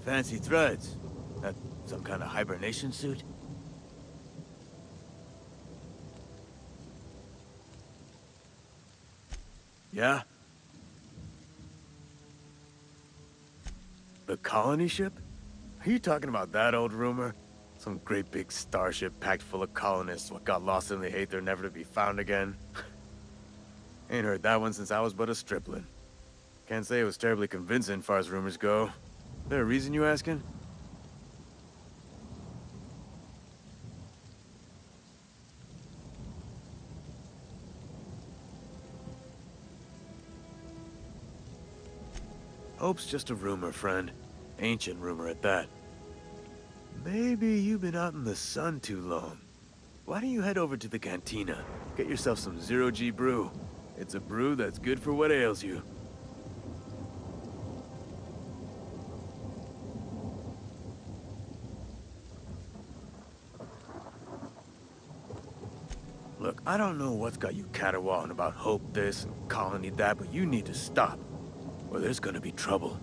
Fancy threads. That some kind of hibernation suit? Yeah? The colony ship? Are you talking about that old rumor? Some great big starship packed full of colonists what got lost in the aether never to be found again? Ain't heard that one since I was but a stripling. Can't say it was terribly convincing far as rumors go. There a reason you asking? Hope's just a rumor, friend. Ancient rumor at that. Maybe you've been out in the sun too long. Why don't you head over to the cantina? Get yourself some zero-G brew. It's a brew that's good for what ails you. Look, I don't know what's got you caterwauling about Hope this and Colony that, but you need to stop, or there's gonna be trouble.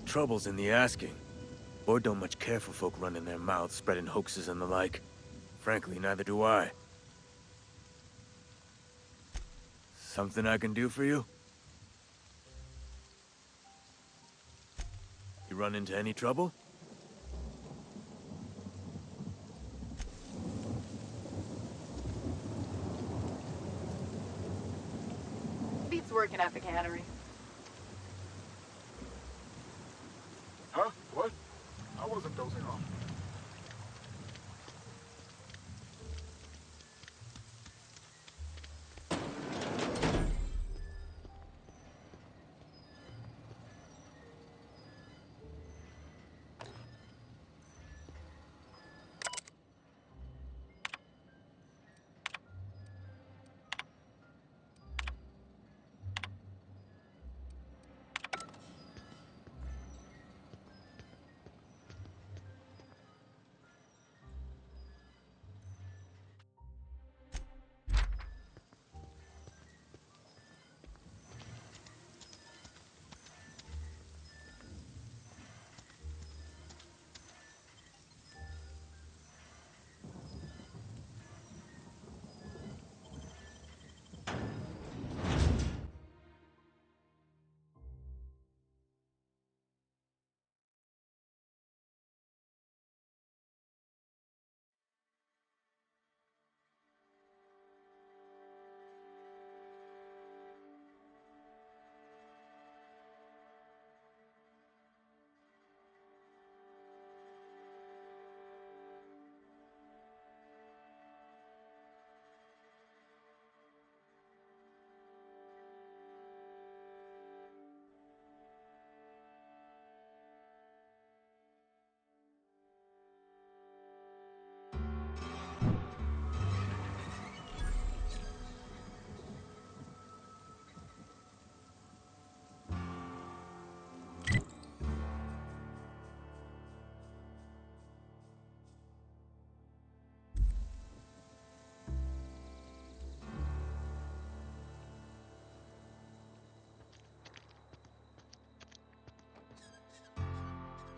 Trouble's in the asking. Or don't much care for folk running their mouths, spreading hoaxes and the like. Frankly, neither do I. Something I can do for you? You run into any trouble? Beats working at the cannery. Huh? What? I wasn't dozing off.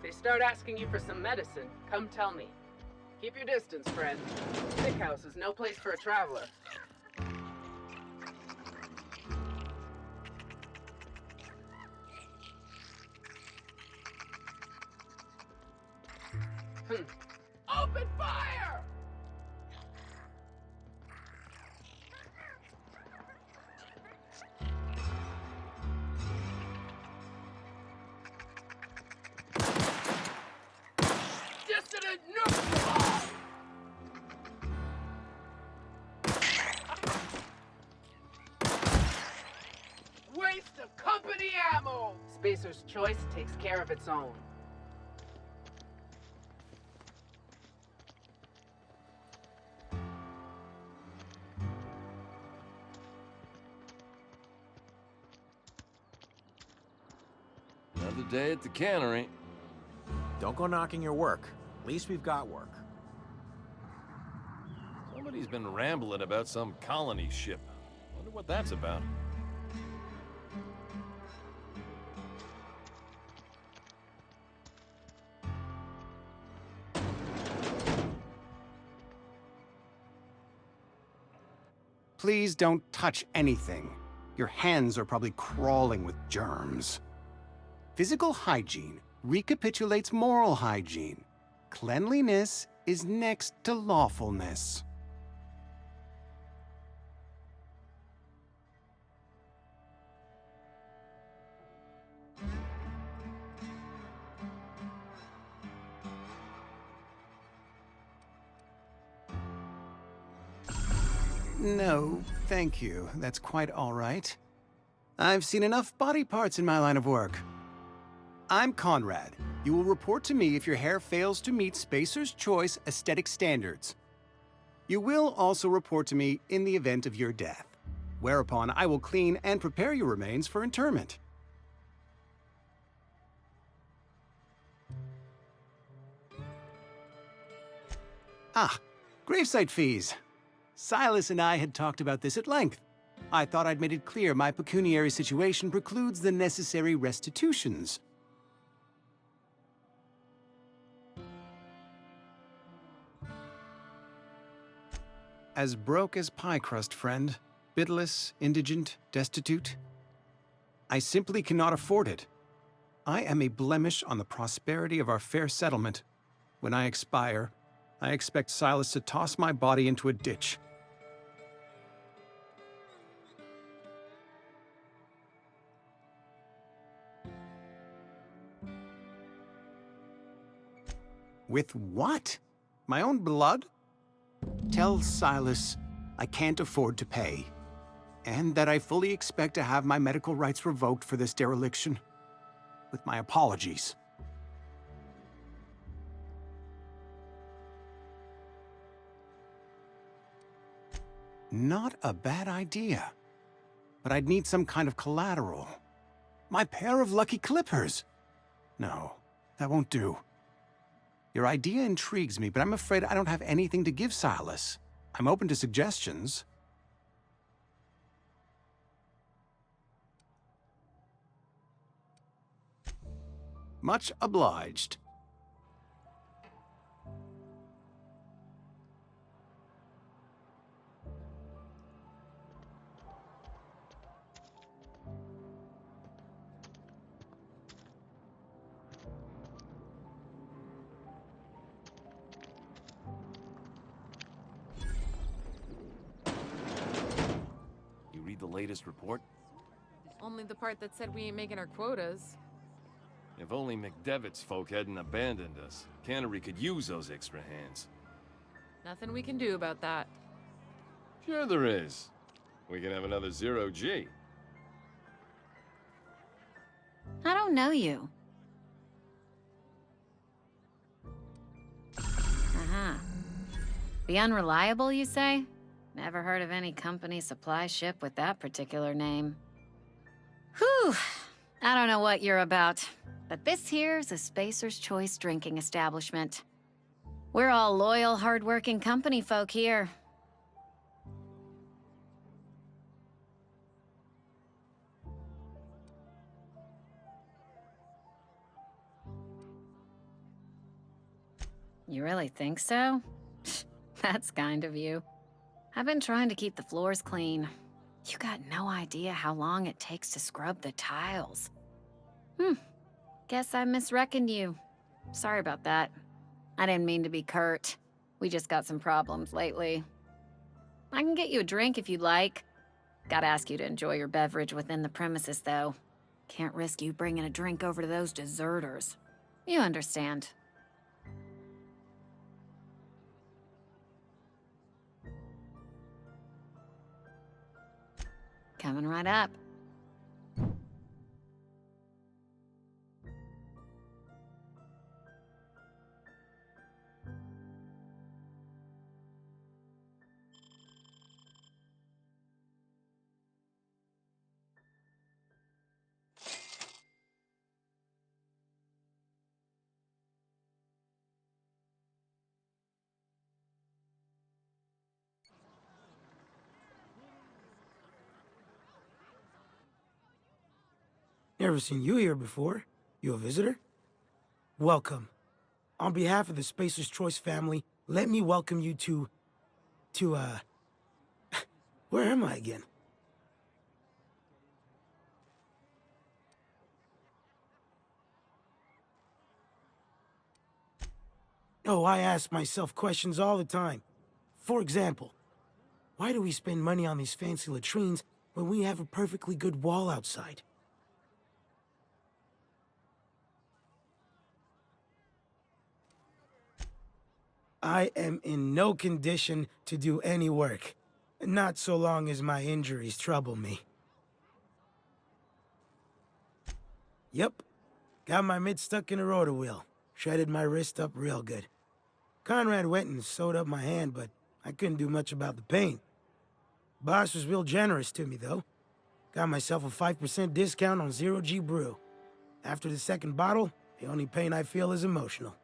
They start asking you for some medicine, come tell me. Keep your distance, friend. Sick house is no place for a traveler. Open fire! Dissident nuclear! Waste of company ammo! Spacer's choice takes care of its own. Another day at the cannery. Don't go knocking your work. At least we've got work. Somebody's been rambling about some colony ship. Wonder what that's about. please don't touch anything. Your hands are probably crawling with germs. Physical hygiene recapitulates moral hygiene. Cleanliness is next to lawfulness. No, thank you. That's quite all right. I've seen enough body parts in my line of work. I'm Conrad. You will report to me if your hair fails to meet Spacer's Choice aesthetic standards. You will also report to me in the event of your death, whereupon I will clean and prepare your remains for interment. Ah, gravesite fees. Silas and I had talked about this at length. I thought I'd made it clear my pecuniary situation precludes the necessary restitutions. As broke as pie crust, friend. Bitless, indigent, destitute. I simply cannot afford it. I am a blemish on the prosperity of our fair settlement. When I expire, I expect Silas to toss my body into a ditch. With what? My own blood? Tell Silas I can't afford to pay, and that I fully expect to have my medical rights revoked for this dereliction. With my apologies. Not a bad idea. But I'd need some kind of collateral. My pair of lucky clippers! No, that won't do. Your idea intrigues me, but I'm afraid I don't have anything to give Silas. I'm open to suggestions. Much obliged. You read the latest report? Only the part that said we ain't making our quotas. If only McDevitt's folk hadn't abandoned us, Cannery could use those extra hands. Nothing we can do about that. Sure there is. We can have another zero-G. I don't know you. Uh-huh. The Unreliable, you say? Never heard of any company supply ship with that particular name. Whew! I don't know what you're about, but this here's a Spacer's Choice drinking establishment. We're all loyal, hard-working company folk here. You really think so? That's kind of you. I've been trying to keep the floors clean. You got no idea how long it takes to scrub the tiles. Guess I misreckoned you. Sorry about that. I didn't mean to be curt. We just got some problems lately. I can get you a drink if you'd like. Gotta ask you to enjoy your beverage within the premises, though. Can't risk you bringing a drink over to those deserters. You understand. Coming right up. Never seen you here before. You a visitor? Welcome. On behalf of the Spacer's Choice family, let me welcome you to, Where am I again? Oh, I ask myself questions all the time. For example, why do we spend money on these fancy latrines when we have a perfectly good wall outside? I am in no condition to do any work. Not so long as my injuries trouble me. Yep. Got my mid stuck in a rotor wheel. Shredded my wrist up real good. Conrad went and sewed up my hand, but I couldn't do much about the pain. Boss was real generous to me, though. Got myself a 5% discount on Zero G Brew. After the second bottle, the only pain I feel is emotional.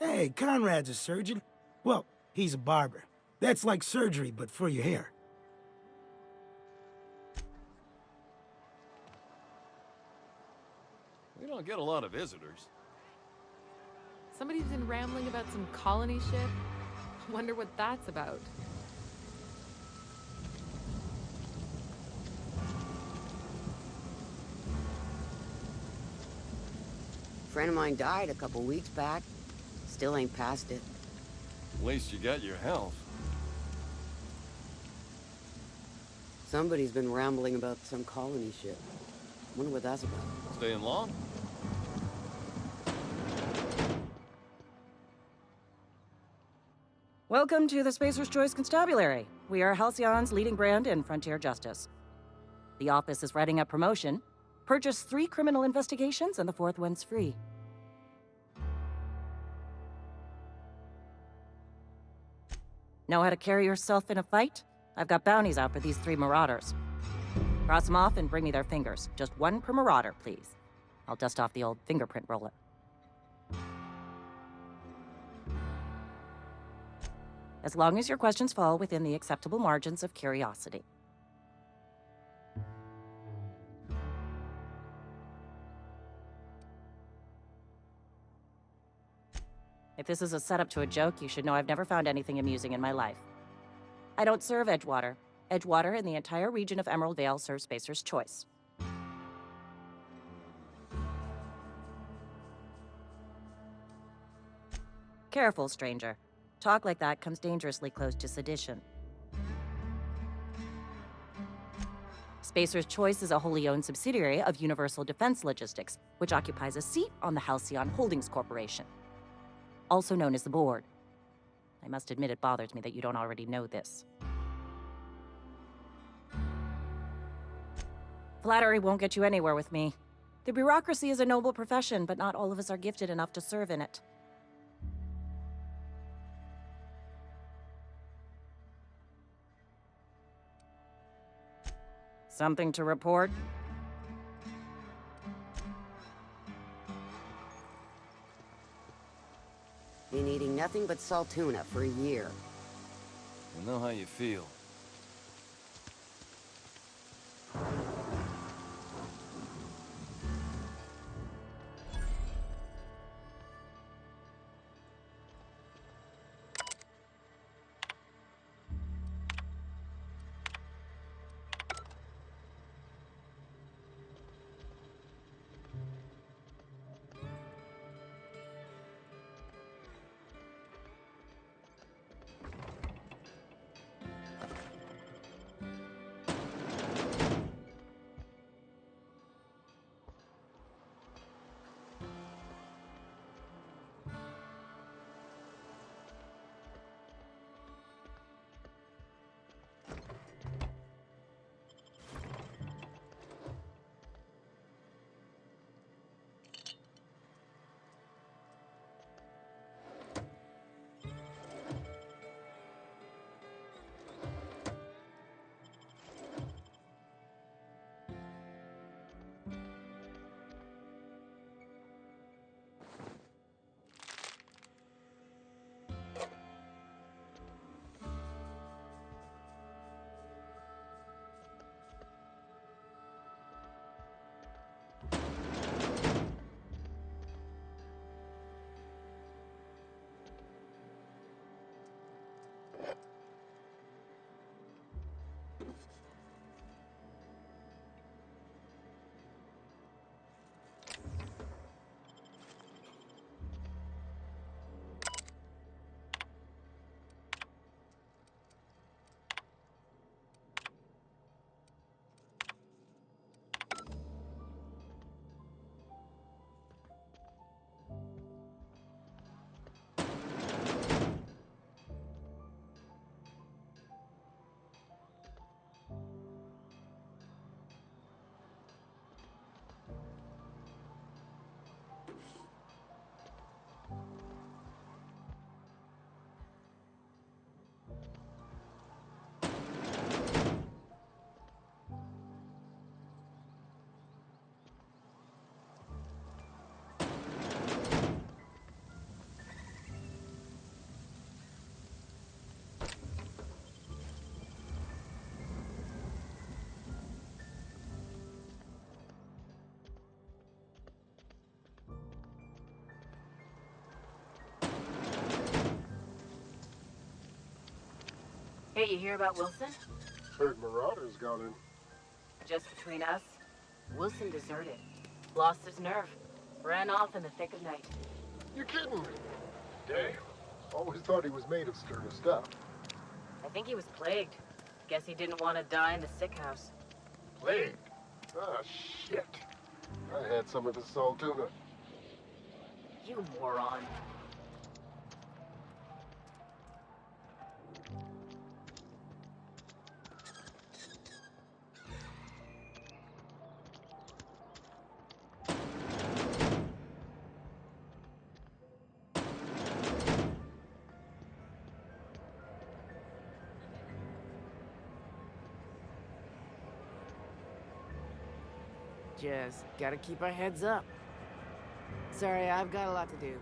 Hey, Conrad's a surgeon. Well, he's a barber. That's like surgery, but for your hair. We don't get a lot of visitors. Somebody's been rambling about some colony shit. Wonder what that's about. Friend of mine died a couple weeks back. Still ain't past it. At least you got your health. Somebody's been rambling about some colony shit. Wonder what that's about. Staying long? Welcome to the Spacer's Choice Constabulary. We are Halcyon's leading brand in frontier justice. The office is writing up promotion. Purchase 3 criminal investigations and the 4th one's free. Know how to carry yourself in a fight? I've got bounties out for these 3 marauders. Cross them off and bring me their fingers. Just 1 per marauder, please. I'll dust off the old fingerprint roller. As long as your questions fall within the acceptable margins of curiosity. If this is a setup to a joke, you should know I've never found anything amusing in my life. I don't serve Edgewater. Edgewater and the entire region of Emerald Vale serve Spacer's Choice. Careful, stranger. Talk like that comes dangerously close to sedition. Spacer's Choice is a wholly owned subsidiary of Universal Defense Logistics, which occupies a seat on the Halcyon Holdings Corporation, also known as the Board. I must admit it bothers me that you don't already know this. Flattery won't get you anywhere with me. The bureaucracy is a noble profession, but not all of us are gifted enough to serve in it. Something to report? Been eating nothing but salt tuna for a year. I know how you feel. Hey, you hear about Wilson? Heard Marauders got in. Just between us, Wilson deserted. Lost his nerve. Ran off in the thick of night. You're kidding me. Damn. Always thought he was made of sterner stuff. I think he was plagued. Guess he didn't want to die in the sick house. Plague? Ah, shit. I had some of his salt tuna. You moron. Just gotta keep our heads up. Sorry, I've got a lot to do.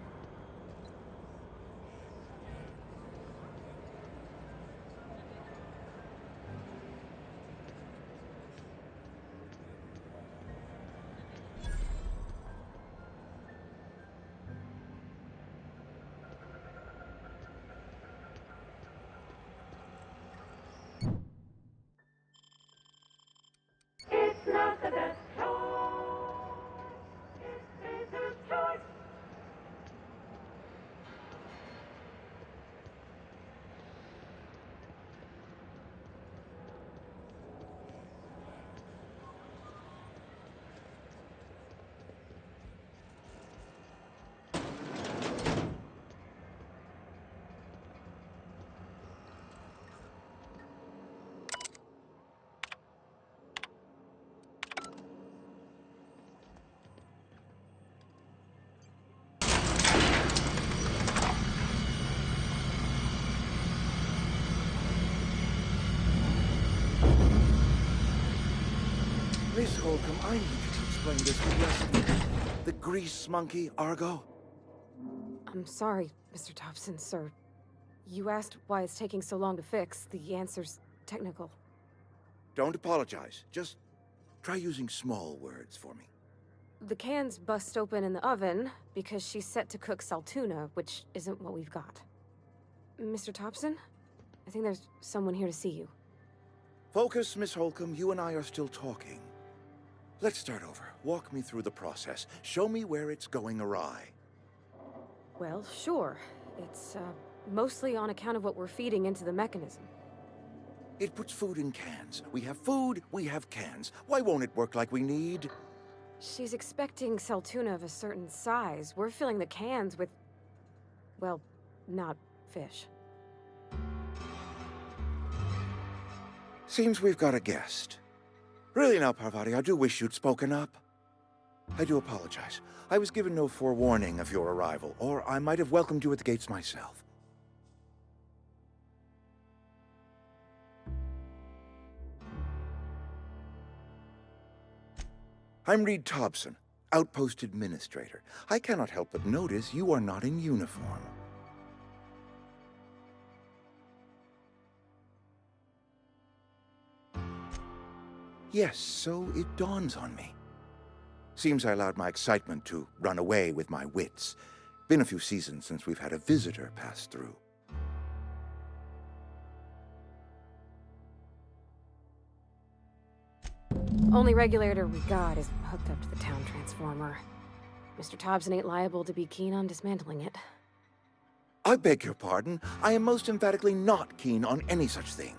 Miss Holcomb, I need you to explain this to us. The grease monkey, Argo? I'm sorry, Mr. Thompson, sir. You asked why it's taking so long to fix. The answer's technical. Don't apologize. Just try using small words for me. The can's bust open in the oven because she's set to cook saltuna, which isn't what we've got. Mr. Thompson? I think there's someone here to see you. Focus, Miss Holcomb. You and I are still talking. Let's start over. Walk me through the process. Show me where it's going awry. Well, sure. It's, mostly on account of what we're feeding into the mechanism. It puts food in cans. We have food, we have cans. Why won't it work like we need? She's expecting saltuna of a certain size. We're filling the cans with, well, not fish. Seems we've got a guest. Really now, Parvati, I do wish you'd spoken up. I do apologize. I was given no forewarning of your arrival, or I might have welcomed you at the gates myself. I'm Reed Thompson, Outpost Administrator. I cannot help but notice you are not in uniform. Yes, so it dawns on me. Seems I allowed my excitement to run away with my wits. Been a few seasons since we've had a visitor pass through. Only regulator we got is hooked up to the town transformer. Mr. Thompson ain't liable to be keen on dismantling it. I beg your pardon. I am most emphatically not keen on any such thing.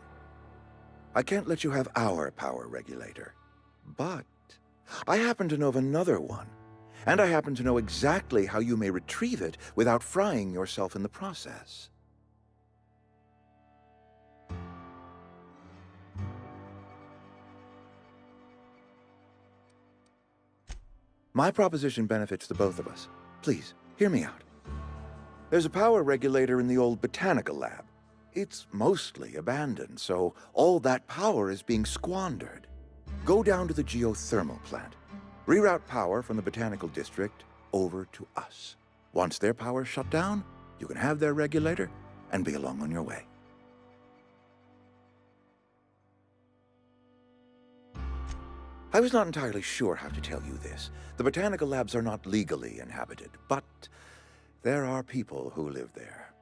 I can't let you have our power regulator. But I happen to know of another one. And I happen to know exactly how you may retrieve it without frying yourself in the process. My proposition benefits the both of us. Please, hear me out. There's a power regulator in the old botanical lab. It's mostly abandoned, so all that power is being squandered. Go down to the geothermal plant. Reroute power from the botanical district over to us. Once their power's shut down, you can have their regulator and be along on your way. I was not entirely sure how to tell you this. The botanical labs are not legally inhabited, but there are people who live there.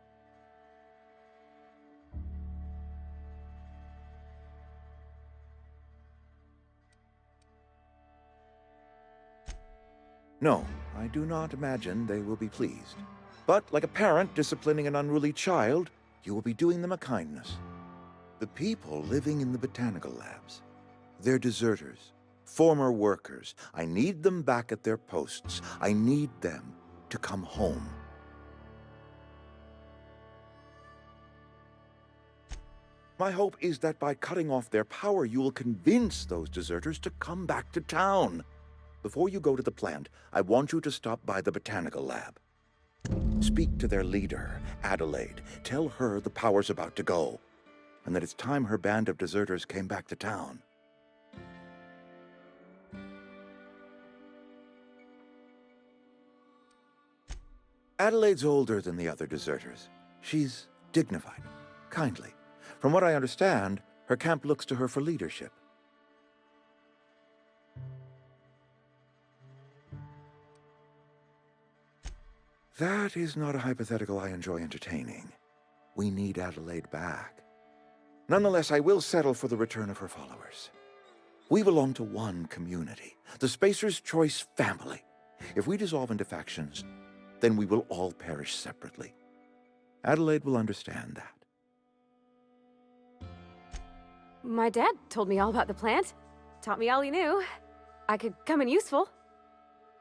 No, I do not imagine they will be pleased. But like a parent disciplining an unruly child, you will be doing them a kindness. The people living in the botanical labs, they're deserters, former workers. I need them back at their posts. I need them to come home. My hope is that by cutting off their power, you will convince those deserters to come back to town. Before you go to the plant, I want you to stop by the botanical lab. Speak to their leader, Adelaide. Tell her the power's about to go, and that it's time her band of deserters came back to town. Adelaide's older than the other deserters. She's dignified, kindly. From what I understand, her camp looks to her for leadership. That is not a hypothetical I enjoy entertaining. We need Adelaide back. Nonetheless, I will settle for the return of her followers. We belong to one community, the Spacer's Choice family. If we dissolve into factions, then we will all perish separately. Adelaide will understand that. My dad told me all about the plant. Taught me all he knew. I could come in useful.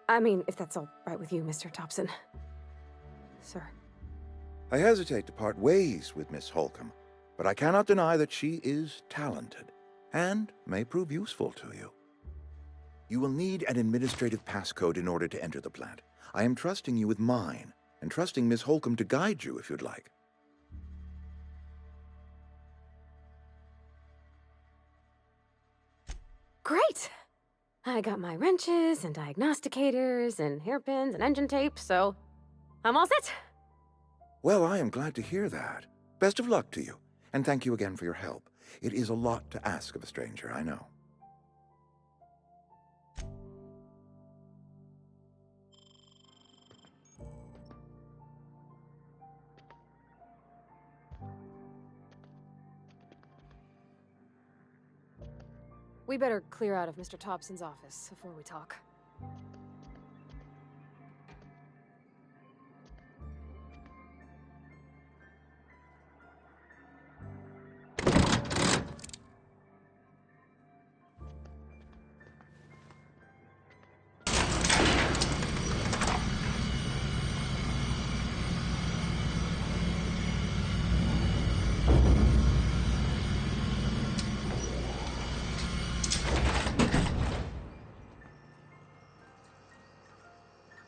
I mean, if that's all right with you, Mr. Thompson. Sir. I hesitate to part ways with Miss Holcomb, but I cannot deny that she is talented and may prove useful to you. You will need an administrative passcode in order to enter the plant. I am trusting you with mine, and trusting Miss Holcomb to guide you if you'd like. Great! I got my wrenches and diagnosticators and hairpins and engine tape, so I'm all set. Well, I am glad to hear that. Best of luck to you, and thank you again for your help. It is a lot to ask of a stranger, I know. We better clear out of Mr. Thompson's office before we talk.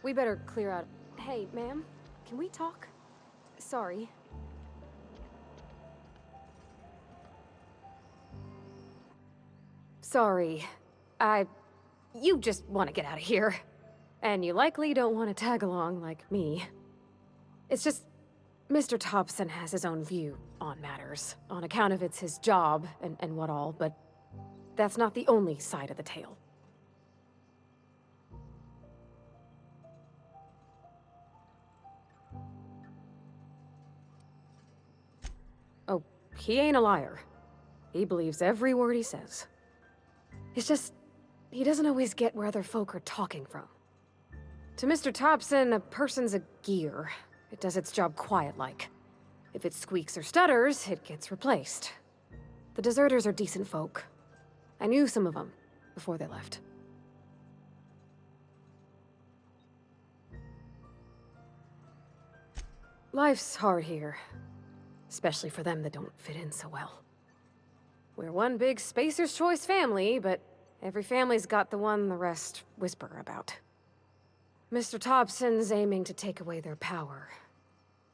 We better clear out. Hey, ma'am, can we talk? Sorry. Sorry. You just want to get out of here. And you likely don't want to tag along like me. It's just, Mr. Thompson has his own view on matters, on account of it's his job and what all, but that's not the only side of the tale. Oh, he ain't a liar. He believes every word he says. It's just, he doesn't always get where other folk are talking from. To Mr. Thompson, a person's a gear. It does its job quiet-like. If it squeaks or stutters, it gets replaced. The deserters are decent folk. I knew some of them before they left. Life's hard here. Especially for them that don't fit in so well. We're one big Spacer's Choice family, but every family's got the one the rest whisper about. Mr. Thompson's aiming to take away their power.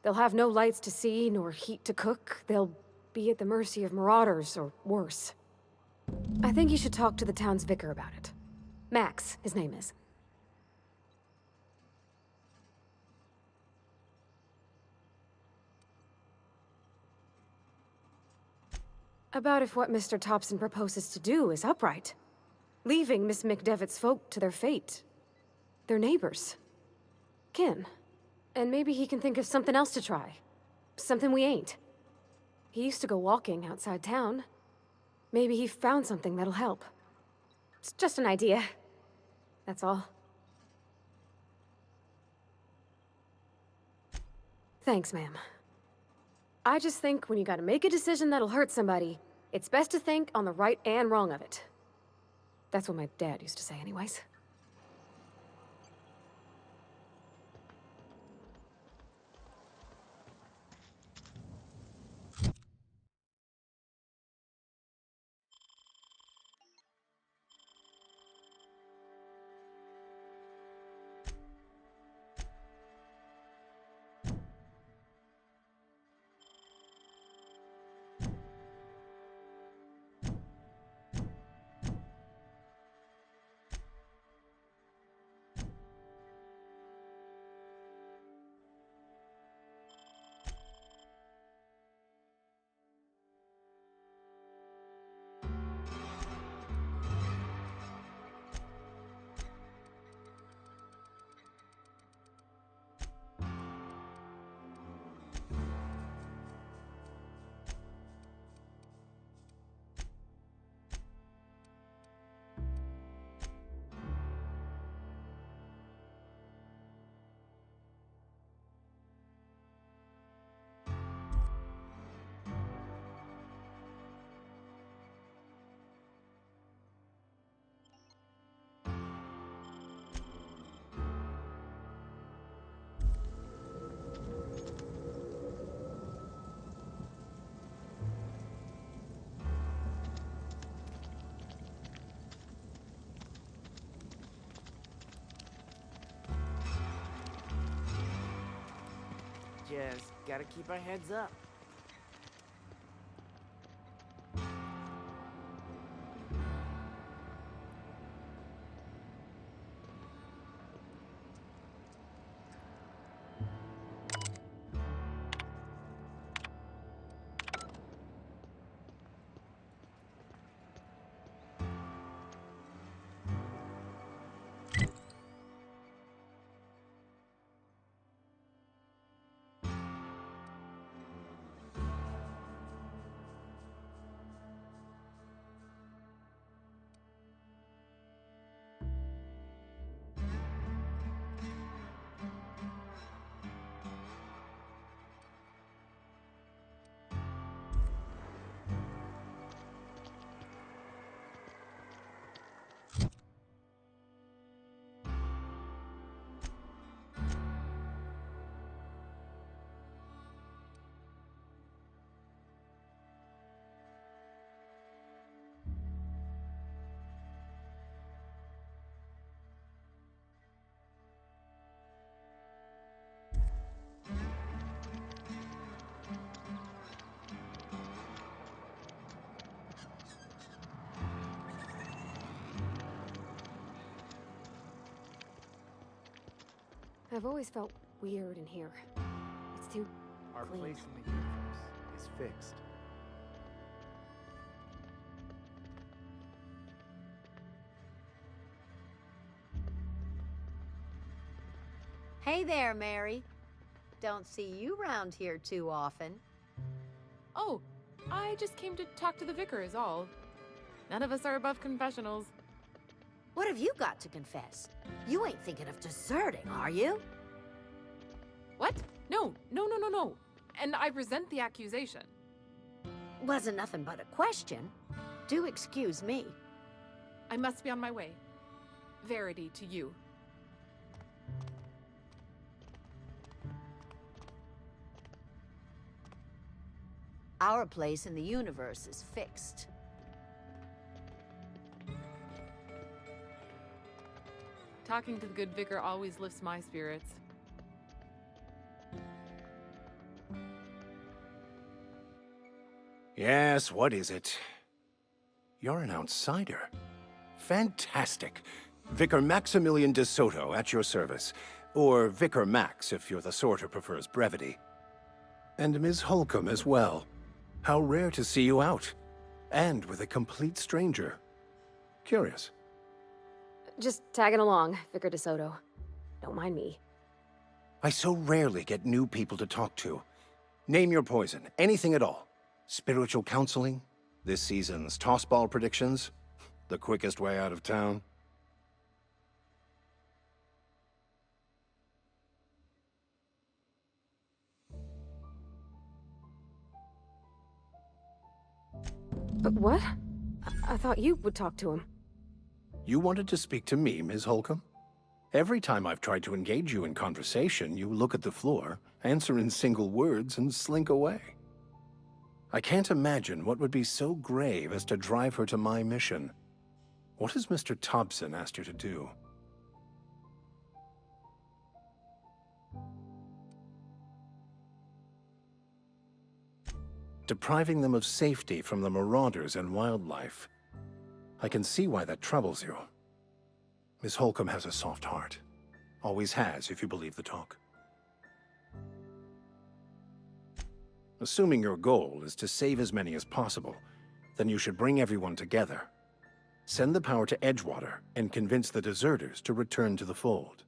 They'll have no lights to see, nor heat to cook. They'll be at the mercy of marauders, or worse. I think you should talk to the town's vicar about it. Max, his name is. About if what Mr. Thompson proposes to do is upright. Leaving Miss McDevitt's folk to their fate. Their neighbors. Kin. And maybe he can think of something else to try. Something we ain't. He used to go walking outside town. Maybe he found something that'll help. It's just an idea. That's all. Thanks, ma'am. I just think when you gotta make a decision that'll hurt somebody, it's best to think on the right and wrong of it. That's what my dad used to say anyways. Just gotta keep our heads up. I've always felt weird in here. It's too Our clean. place in the universe is fixed. Hey there, Mary. Don't see you round here too often. Oh, I just came to talk to the vicar is all. None of us are above confessionals. What have you got to confess? You ain't thinking of deserting, are you? What? No. And I resent the accusation. Wasn't nothing but a question. Do excuse me. I must be on my way. Verity to you. Our place in the universe is fixed. Talking to the good vicar always lifts my spirits. Yes, what is it? You're an outsider. Fantastic. Vicar Maximilian de Soto at your service. Or Vicar Max, if you're the sort who prefers brevity. And Ms. Holcomb as well. How rare to see you out. And with a complete stranger. Curious. Just tagging along, Vicar DeSoto. Don't mind me. I so rarely get new people to talk to. Name your poison, anything at all. Spiritual counseling? This season's tossball predictions? The quickest way out of town? But what? I thought you would talk to him. You wanted to speak to me, Ms. Holcomb? Every time I've tried to engage you in conversation, you look at the floor, answer in single words, and slink away. I can't imagine what would be so grave as to drive her to my mission. What has Mr. Thompson asked you to do? Depriving them of safety from the marauders and wildlife. I can see why that troubles you. Miss Holcomb has a soft heart. Always has, if you believe the talk. Assuming your goal is to save as many as possible, then you should bring everyone together. Send the power to Edgewater and convince the deserters to return to the fold.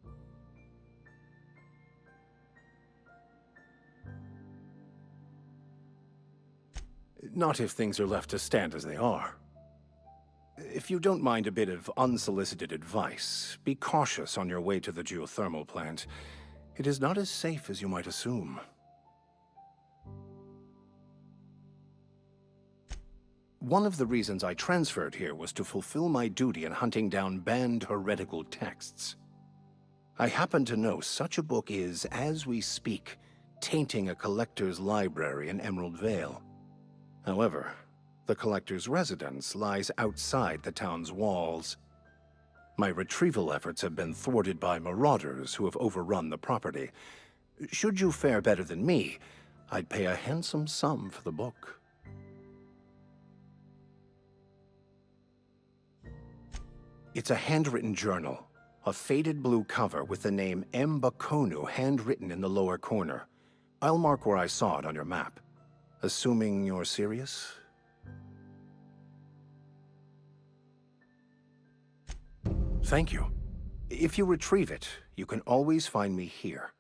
Not if things are left to stand as they are. If you don't mind a bit of unsolicited advice, be cautious on your way to the geothermal plant. It is not as safe as you might assume. One of the reasons I transferred here was to fulfill my duty in hunting down banned heretical texts. I happen to know such a book is, as we speak, tainting a collector's library in Emerald Vale. However, the collector's residence lies outside the town's walls. My retrieval efforts have been thwarted by marauders who have overrun the property. Should you fare better than me, I'd pay a handsome sum for the book. It's a handwritten journal, a faded blue cover with the name M. Bakonu handwritten in the lower corner. I'll mark where I saw it on your map. Assuming you're serious? Thank you. If you retrieve it, you can always find me here.